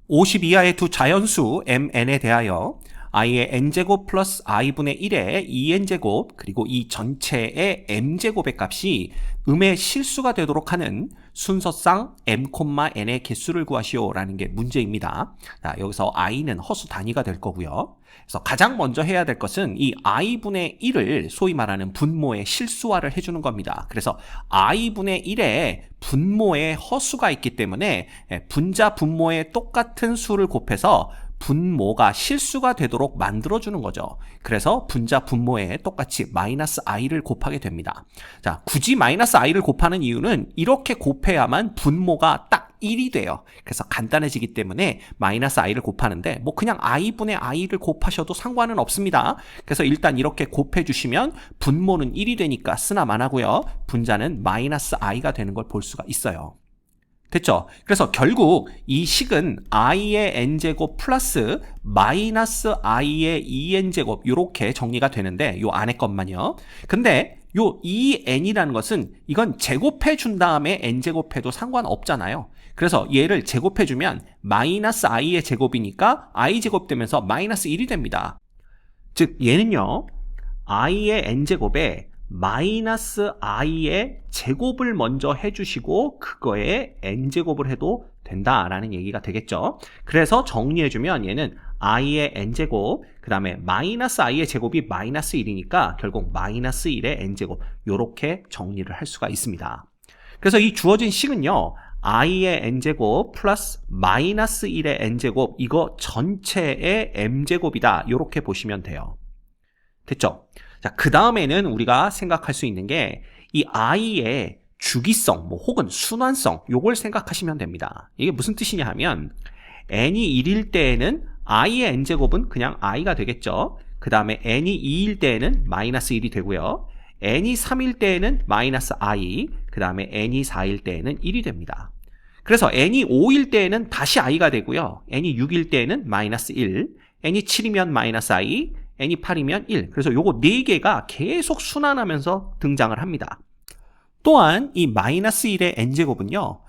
50 이하의 두 자연수 mn에 대하여 i의 n제곱 플러스 i분의 1의 2n제곱 그리고 이 전체의 m제곱의 값이 음의 실수가 되도록 하는 순서상 m, n의 개수를 구하시오라는 게 문제입니다. 자, 여기서 i는 허수 단위가 될 거고요. 그래서 가장 먼저 해야 될 것은 이 i분의 1을 소위 말하는 분모의 실수화를 해주는 겁니다. 그래서 i분의 1에 분모에 허수가 있기 때문에 분자 분모의 똑같은 수를 곱해서 분모가 실수가 되도록 만들어주는 거죠. 그래서 분자 분모에 똑같이 마이너스 i를 곱하게 됩니다. 자, 굳이 마이너스 i를 곱하는 이유는 이렇게 곱해야만 분모가 딱 1이 돼요. 그래서 간단해지기 때문에 마이너스 i를 곱하는데 뭐 그냥 i분의 i를 곱하셔도 상관은 없습니다. 그래서 일단 이렇게 곱해주시면 분모는 1이 되니까 쓰나만 하고요. 분자는 마이너스 i가 되는 걸 볼 수가 있어요. 됐죠? 그래서 결국 이 식은 i의 n제곱 플러스 마이너스 i의 2n제곱 이렇게 정리가 되는데 요 안에 것만요. 근데 요 2n이라는 것은 이건 제곱해 준 다음에 n제곱해도 상관없잖아요. 그래서 얘를 제곱해 주면 마이너스 i의 제곱이니까 i제곱 되면서 마이너스 1이 됩니다. 즉 얘는요 i의 n제곱에 마이너스 i의 제곱을 먼저 해주시고 그거에 n제곱을 해도 된다라는 얘기가 되겠죠. 그래서 정리해주면 얘는 i의 n제곱 그 다음에 마이너스 i의 제곱이 마이너스 1이니까 결국 마이너스 1의 n제곱 이렇게 정리를 할 수가 있습니다. 그래서 이 주어진 식은요 i의 n제곱 플러스 마이너스 1의 n제곱 이거 전체의 m제곱이다 이렇게 보시면 돼요. 됐죠? 자, 그 다음에는 우리가 생각할 수 있는 게 이 i의 주기성 뭐 혹은 순환성 요걸 생각하시면 됩니다. 이게 무슨 뜻이냐 하면 n이 1일 때에는 i의 n제곱은 그냥 i가 되겠죠. 그 다음에 n이 2일 때에는 마이너스 1이 되고요. n이 3일 때에는 마이너스 i 그 다음에 n이 4일 때에는 1이 됩니다. 그래서 n이 5일 때에는 다시 i가 되고요. n이 6일 때에는 마이너스 1 n이 7이면 마이너스 i n이 8이면 1. 그래서 요거 4개가 계속 순환하면서 등장을 합니다. 또한 이 마이너스 1의 n제곱은요.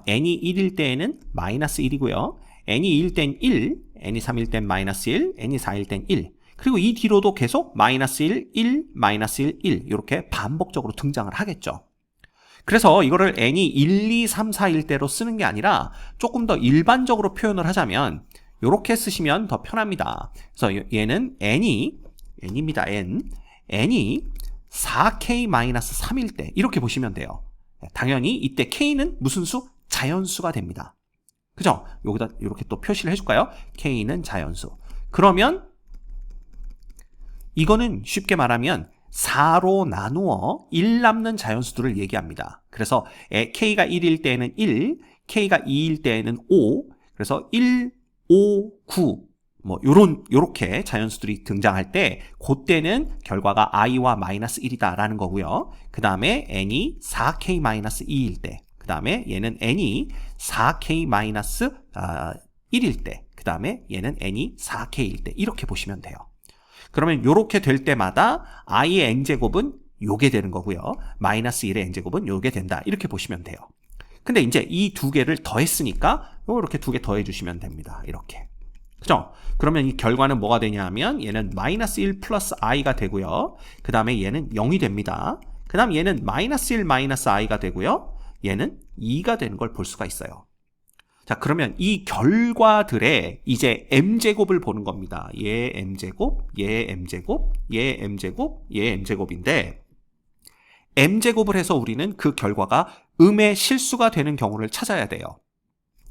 n이 1일 때에는 마이너스 1이고요. n이 2일 땐 1, n이 3일 땐 마이너스 1, n이 4일 땐 1. 그리고 이 뒤로도 계속 마이너스 1, 1, 마이너스 1, 1 이렇게 반복적으로 등장을 하겠죠. 그래서 이거를 n이 1, 2, 3, 4일 때로 쓰는 게 아니라 조금 더 일반적으로 표현을 하자면 이렇게 쓰시면 더 편합니다. 그래서 얘는 n입니다. n이 4k-3일 때 이렇게 보시면 돼요. 당연히 이때 k는 무슨 수? 자연수가 됩니다. 그죠? 여기다 이렇게 또 표시를 해줄까요? k는 자연수. 그러면 이거는 쉽게 말하면 4로 나누어 1 남는 자연수들을 얘기합니다. 그래서 k가 1일 때에는 1, k가 2일 때에는 5, 그래서 1, 5, 9 뭐 요렇게 자연수들이 등장할 때 그때는 결과가 i와 마이너스 1이다 라는 거고요. 그 다음에 n이 4k-2일 때 그 다음에 얘는 n이 4k-1일 때 그 다음에 얘는 n이 4k일 때 이렇게 보시면 돼요. 그러면 요렇게 될 때마다 i의 n제곱은 요게 되는 거고요. 마이너스 1의 n제곱은 요게 된다 이렇게 보시면 돼요. 근데 이제 이 두 개를 더했으니까 이렇게 두 개 더해 주시면 됩니다. 이렇게. 그죠? 그러면 이 결과는 뭐가 되냐 하면 얘는 마이너스 1 플러스 i가 되고요. 그 다음에 얘는 0이 됩니다. 그 다음 얘는 마이너스 1 마이너스 i가 되고요. 얘는 2가 되는 걸 볼 수가 있어요. 자, 그러면 이 결과들의 이제 m제곱을 보는 겁니다. 얘 m제곱, 얘 m제곱, 얘 m제곱, 얘 m제곱인데 m제곱을 해서 우리는 그 결과가 음의 실수가 되는 경우를 찾아야 돼요.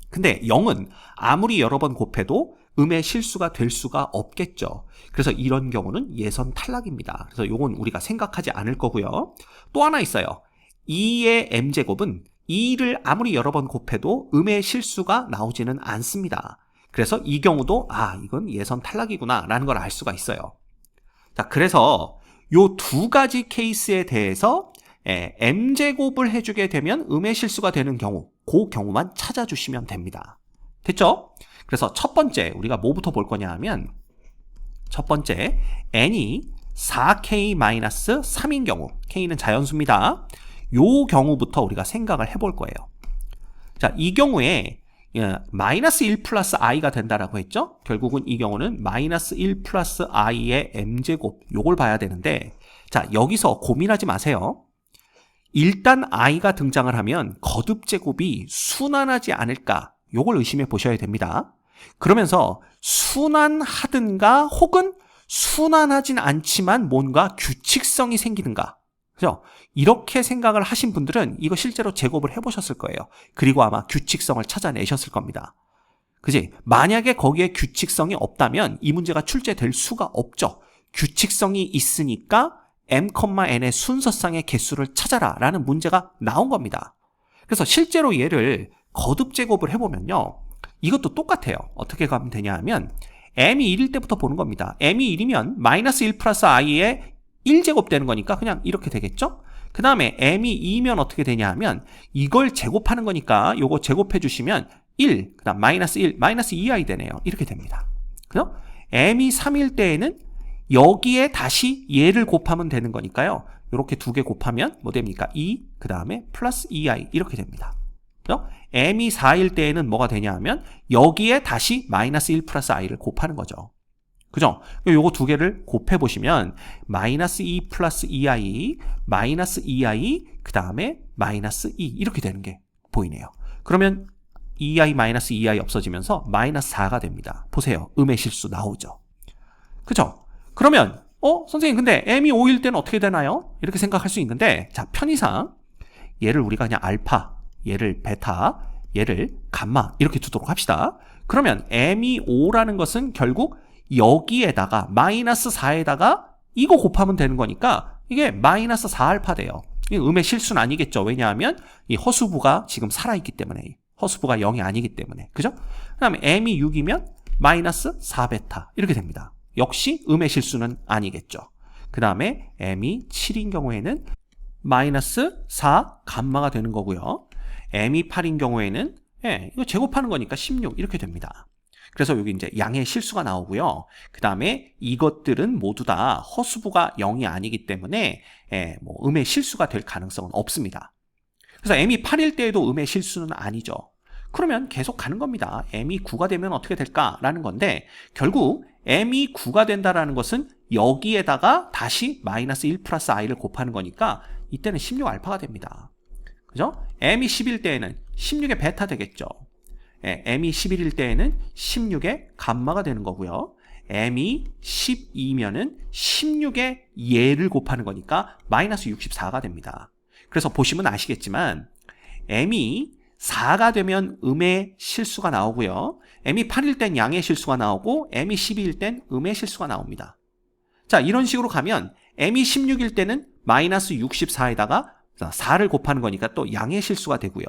근데 0은 아무리 여러 번 곱해도 음의 실수가 될 수가 없겠죠. 그래서 이런 경우는 예선 탈락입니다. 그래서 이건 우리가 생각하지 않을 거고요. 또 하나 있어요. 2의 m제곱은 2를 아무리 여러 번 곱해도 음의 실수가 나오지는 않습니다. 그래서 이 경우도 이건 예선 탈락이구나 라는 걸 알 수가 있어요. 자, 그래서 요 두 가지 케이스에 대해서 m제곱을 해주게 되면 음의 실수가 되는 경우 그 경우만 찾아주시면 됩니다. 됐죠? 그래서 첫 번째 우리가 뭐부터 볼 거냐 하면 첫 번째 n이 4k-3인 경우 k는 자연수입니다. 요 경우부터 우리가 생각을 해볼 거예요. 자, 이 경우에 마이너스 1 플러스 i가 된다라고 했죠? 결국은 이 경우는 마이너스 1 플러스 i의 m제곱 요걸 봐야 되는데 자 여기서 고민하지 마세요. 일단 i가 등장을 하면 거듭제곱이 순환하지 않을까 요걸 의심해 보셔야 됩니다. 그러면서 순환하든가 혹은 순환하진 않지만 뭔가 규칙성이 생기든가 그죠? 이렇게 생각을 하신 분들은 이거 실제로 제곱을 해보셨을 거예요. 그리고 아마 규칙성을 찾아내셨을 겁니다. 그지? 만약에 거기에 규칙성이 없다면 이 문제가 출제될 수가 없죠. 규칙성이 있으니까 m,n의 순서상의 개수를 찾아라 라는 문제가 나온 겁니다. 그래서 실제로 얘를 거듭제곱을 해보면요. 이것도 똑같아요. 어떻게 가면 되냐 하면 m이 1일 때부터 보는 겁니다. m이 1이면 마이너스 1 플러스 i의 1제곱 되는 거니까 그냥 이렇게 되겠죠? 그 다음에 m이 2면 어떻게 되냐 하면 이걸 제곱하는 거니까 요거 제곱해 주시면 1, 그 다음 마이너스 1, 마이너스 2i 되네요. 이렇게 됩니다. 그죠? m이 3일 때에는 여기에 다시 얘를 곱하면 되는 거니까요. 이렇게 두 개 곱하면 뭐 됩니까? 2, 그 다음에 플러스 2i 이렇게 됩니다. 그죠? m이 4일 때에는 뭐가 되냐 하면 여기에 다시 마이너스 1 플러스 i를 곱하는 거죠. 그죠? 요거 두 개를 곱해보시면 마이너스 2 플러스 2i, 마이너스 2i, 그 다음에 마이너스 2 이렇게 되는 게 보이네요. 그러면 2i 마이너스 2i 없어지면서 마이너스 4가 됩니다. 보세요. 음의 실수 나오죠. 그죠? 그러면 선생님 근데 m이 5일 때는 어떻게 되나요? 이렇게 생각할 수 있는데 자 편의상 얘를 우리가 그냥 알파, 얘를 베타, 얘를 감마 이렇게 두도록 합시다. 그러면 m이 5라는 것은 결국 여기에다가 마이너스 4에다가 이거 곱하면 되는 거니까 이게 마이너스 4알파 돼요. 이게 음의 실수는 아니겠죠. 왜냐하면 이 허수부가 지금 살아있기 때문에 허수부가 0이 아니기 때문에 그죠? 그 다음에 m이 6이면 마이너스 4베타 이렇게 됩니다. 역시 음의 실수는 아니겠죠. 그 다음에 m이 7인 경우에는 마이너스 4 감마가 되는 거고요. m이 8인 경우에는 이거 제곱하는 거니까 16 이렇게 됩니다. 그래서 여기 이제 양의 실수가 나오고요. 그 다음에 이것들은 모두 다 허수부가 0이 아니기 때문에 뭐 음의 실수가 될 가능성은 없습니다. 그래서 m이 8일 때에도 음의 실수는 아니죠. 그러면 계속 가는 겁니다. m이 9가 되면 어떻게 될까라는 건데 결국 m이 9가 된다라는 것은 여기에다가 다시 마이너스 1 플러스 i를 곱하는 거니까 이때는 16알파가 됩니다. 그죠? m이 10일 때에는 16의 베타 되겠죠. m이 11일 때에는 16의 감마가 되는 거고요. m이 12면은 16의 얘를 곱하는 거니까 마이너스 64가 됩니다. 그래서 보시면 아시겠지만 m이 4가 되면 음의 실수가 나오고요. m이 8일 땐 양의 실수가 나오고 m이 12일 땐 음의 실수가 나옵니다. 자, 이런 식으로 가면 m이 16일 때는 마이너스 64에다가 4를 곱하는 거니까 또 양의 실수가 되고요.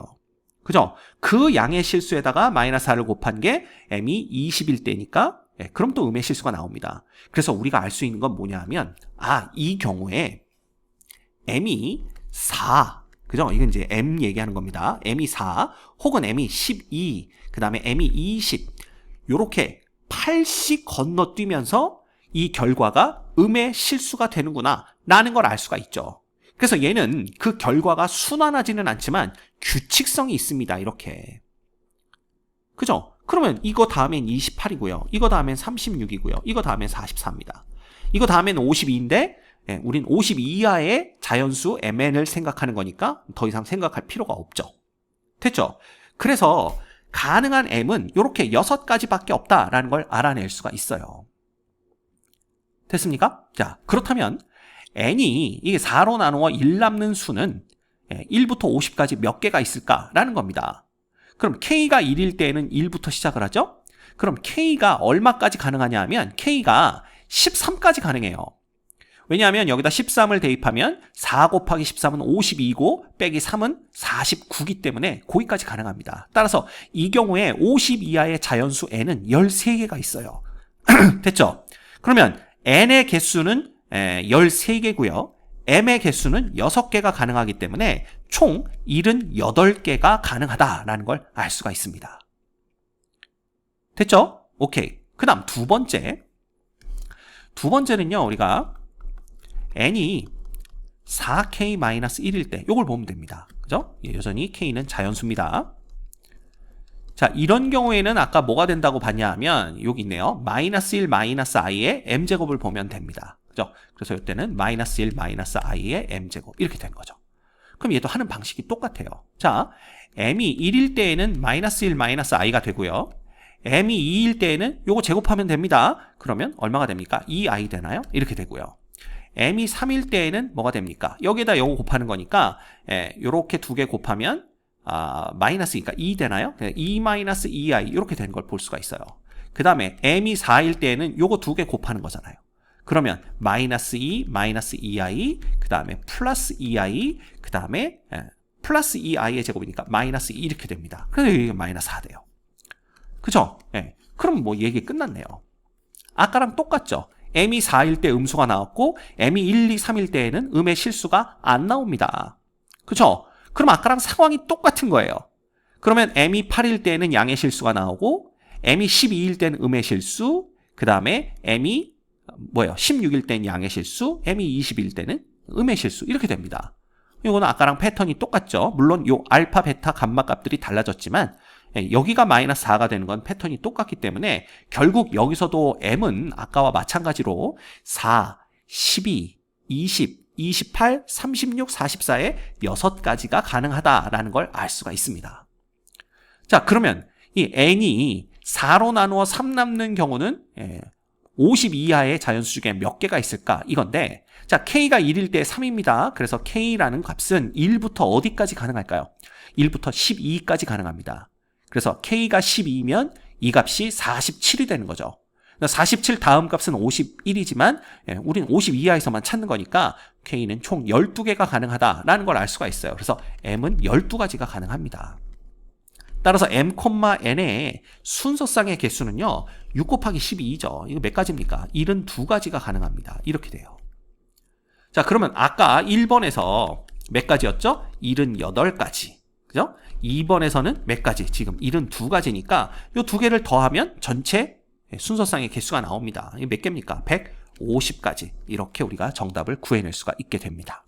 그죠? 그 양의 실수에다가 마이너스 4를 곱한 게 m이 20일 때니까 그럼 또 음의 실수가 나옵니다. 그래서 우리가 알 수 있는 건 뭐냐 하면 이 경우에 m이 4 그죠? 이건 이제 m 얘기하는 겁니다. m이 4 혹은 m이 12 그 다음에 m이 20 요렇게 8씩 건너뛰면서 이 결과가 음의 실수가 되는구나 라는 걸 알 수가 있죠. 그래서 얘는 그 결과가 순환하지는 않지만 규칙성이 있습니다. 이렇게. 그죠? 그러면 이거 다음엔 28이고요. 이거 다음엔 36이고요. 이거 다음엔 44입니다. 이거 다음엔 52인데 우린 52 이하의 자연수 mn을 생각하는 거니까 더 이상 생각할 필요가 없죠. 됐죠? 그래서 가능한 m은 이렇게 6가지밖에 없다라는 걸 알아낼 수가 있어요. 됐습니까? 자, 그렇다면 n이 이게 4로 나누어 1 남는 수는 1부터 50까지 몇 개가 있을까라는 겁니다. 그럼 k가 1일 때에는 1부터 시작을 하죠? 그럼 k가 얼마까지 가능하냐 하면 k가 13까지 가능해요. 왜냐하면 여기다 13을 대입하면 4 곱하기 13은 52고 빼기 3은 49기 때문에 거기까지 가능합니다. 따라서 이 경우에 50 이하의 자연수 n은 13개가 있어요. 됐죠? 그러면 n의 개수는 13개고요. m의 개수는 6개가 가능하기 때문에 총 78개가 가능하다라는 걸 알 수가 있습니다. 됐죠? 오케이. 그 다음 두 번째는요. 우리가 n이 4k-1일 때 이걸 보면 됩니다. 그죠? 여전히 k는 자연수입니다. 자, 이런 경우에는 아까 뭐가 된다고 봤냐 하면 여기 있네요. 마이너스 1 마이너스 i의 m제곱을 보면 됩니다. 그죠? 그래서 이때는 마이너스 1 마이너스 i의 m제곱 이렇게 된 거죠. 그럼 얘도 하는 방식이 똑같아요. 자, m이 1일 때에는 마이너스 1 마이너스 i가 되고요. m이 2일 때에는 요거 제곱하면 됩니다. 그러면 얼마가 됩니까? 2i 되나요? 이렇게 되고요. m이 3일 때에는 뭐가 됩니까? 여기에다 요거 곱하는 거니까 요렇게 두 개 곱하면 마이너스니까 2 되나요? 2 마이너스 2i 이렇게 되는 걸 볼 수가 있어요. 그 다음에 m이 4일 때에는 요거 두 개 곱하는 거잖아요. 그러면 마이너스 2 마이너스 2i 그 다음에 플러스 2i 그 다음에 플러스 2i의 제곱이니까 마이너스 2 이렇게 됩니다. 그래서 이게 마이너스 4 돼요. 그죠? 그럼 뭐 얘기 끝났네요. 아까랑 똑같죠? m이 4일 때 음수가 나왔고 m이 1, 2, 3일 때에는 음의 실수가 안 나옵니다. 그죠? 그럼 아까랑 상황이 똑같은 거예요. 그러면 m이 8일 때에는 양의 실수가 나오고 m이 12일 때는 음의 실수 그 다음에 m이 16일 때는 양의 실수 m이 20일 때는 음의 실수 이렇게 됩니다. 이거는 아까랑 패턴이 똑같죠. 물론 요 알파, 베타, 감마 값들이 달라졌지만 여기가 마이너스 4가 되는 건 패턴이 똑같기 때문에 결국 여기서도 m은 아까와 마찬가지로 4, 12, 20, 28, 36, 44의 6가지가 가능하다라는 걸 알 수가 있습니다. 자, 그러면 이 n이 4로 나누어 3 남는 경우는 50 이하의 자연수 중에 몇 개가 있을까? 이건데 자, k가 1일 때 3입니다. 그래서 k라는 값은 1부터 어디까지 가능할까요? 1부터 12까지 가능합니다. 그래서 k가 12이면 이 값이 47이 되는 거죠. 47 다음 값은 51이지만 우리는 50 이하에서만 찾는 거니까 k는 총 12개가 가능하다라는 걸 알 수가 있어요. 그래서 m은 12가지가 가능합니다. 따라서 m, n의 순서상의 개수는요 6 곱하기 12죠. 이거 몇 가지입니까? 72가지가 가능합니다. 이렇게 돼요. 자, 그러면 아까 1번에서 몇 가지였죠? 78가지. 그죠? 2번에서는 몇 가지? 지금 72가지니까 이 두 개를 더하면 전체 순서상의 개수가 나옵니다. 이게 몇 개입니까? 150가지. 이렇게 우리가 정답을 구해낼 수가 있게 됩니다.